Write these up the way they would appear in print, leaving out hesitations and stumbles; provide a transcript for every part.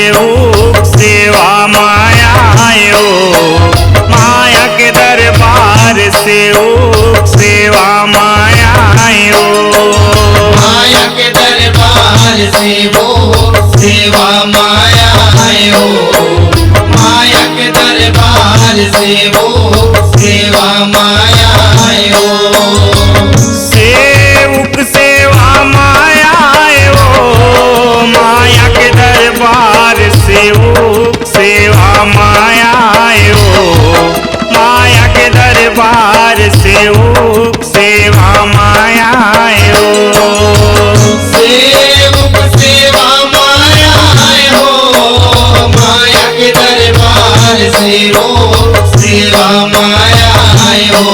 सेवक सेवा माया हो, माया के दरबार सेवक सेवा माया हो, माया के दरबार सेवक सेवा माया हो, माया के दरबार सेवक सेवा माया हो, सेवक सेवा माया हो, माया के दरबार सेवक सेवा माया हो, माया के दरबार सेवक सेवा माया हो, सेवक सेवा माया हो, माया के दरबार सेवक सेवा माया हो,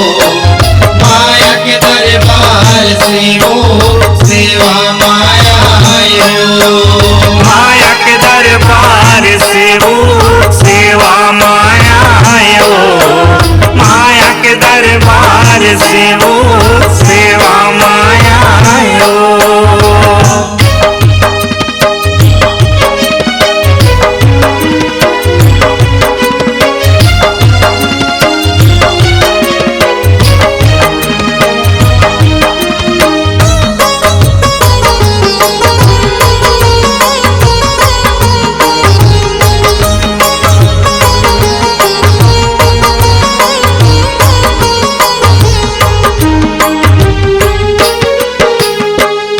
माया के दरबार सेवक सेवा माया हो, माया के दरबार सेवक सेवा माया हो, माया के दरबार सेवक सेवा माया हो।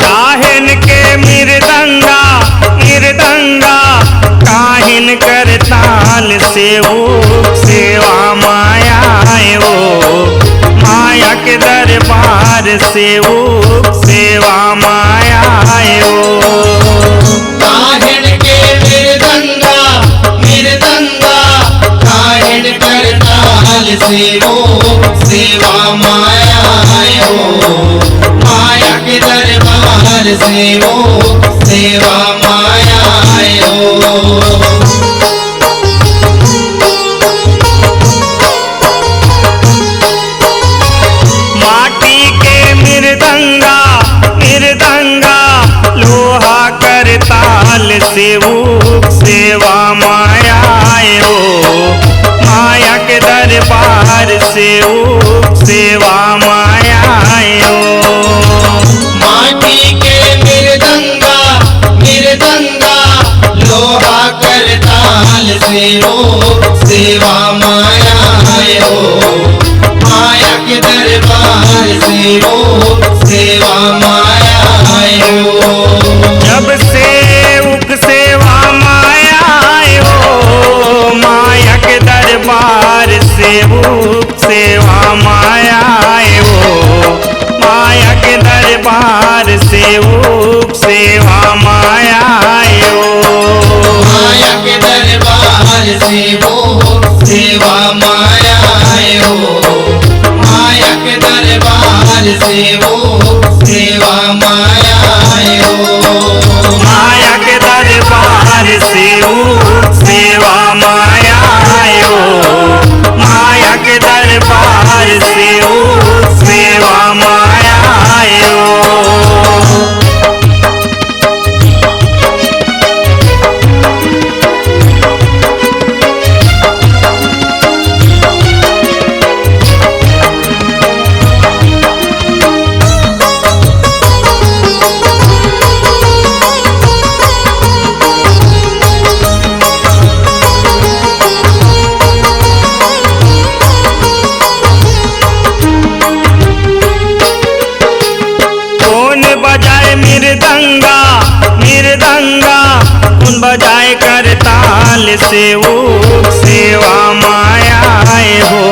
काहिन के मृदंगा मृदंगा काहिन कर ताल सेवक सेवा माया हो, माया के दरबार सेवक सेवा माया हो, काहिन के मृदंगा मृदंगा काहिन करताल सेवक सेवा माया हो, माया के दरबार सेवक सेवा माया हो, माटी के मृदंगा मृदंगा लोहा कर ताल सेवक सेवा माया हो, माया के दरबार सेवक सेवा माया हो, माटी के मृदंगा मृदंगा लोहा करताल सेवक सेवा माया हो, माया के दरबार सेवक सेवा माया हो, जब सेवक सेवा माया हो, माया के दरबार सेवक सेवा माया हो, माया के दरबार सेवक सेवा माया हो, माया के दरबार सेवक सेवा माया हो, माया के दरबार सेवक सेवा माया हो, माया के दरबार सेवक सेवा माया हो, माया के दरबार सेवक सेवा माया हो। कौन बजाए मृदंगा मृदंगा, कौन बजाए कर ताल सेवक सेवा माया हो,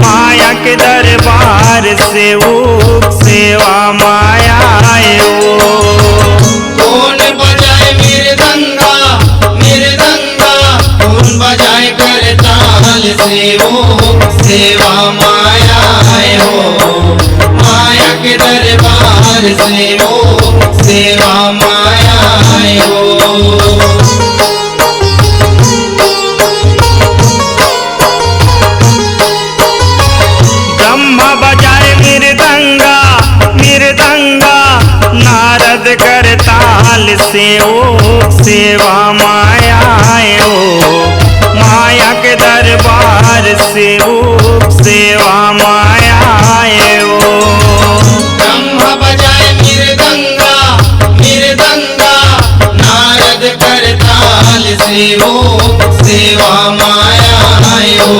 माया के दरबार सेवक सेवा माया हो, कौन बजाए मृदंगा मृदंगा, कौन बजाए करताल सेवक सेवा माया हो, माया के दरबार सेवक सेवा माया हो, ब्रह्मा बजाए मृदंगा मृदंगा, नारद कर ताल सेवक सेवा माया दरबार से वो सेवा माया आयो,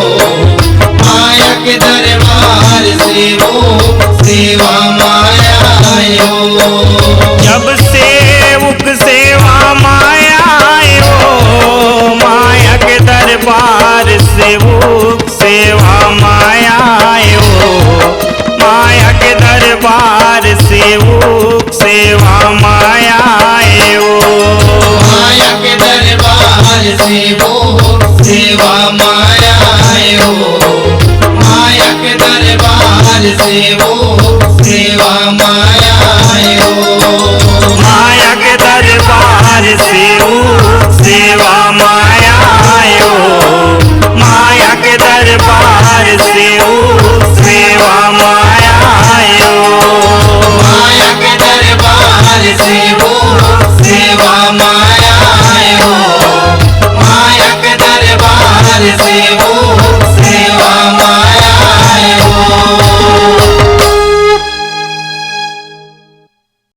माया के दरबार से वो सेवा माया आयो। जब सेवक सेवा माया आयो, माया के दरबार सेवक सेवा माया आयो, माया के दरबार सेवक सेवा माया आयो। माया के दरबार से वो सेवा माया आयो, माया के दरबार से वो सेवा माया आयो। माया के दरबार सेवक सेवा माया आयो, माया के दरबार सेवक सेवा माया आयो। माया के दरबार से वो सेवा माया आयो, माया के दरबार से वो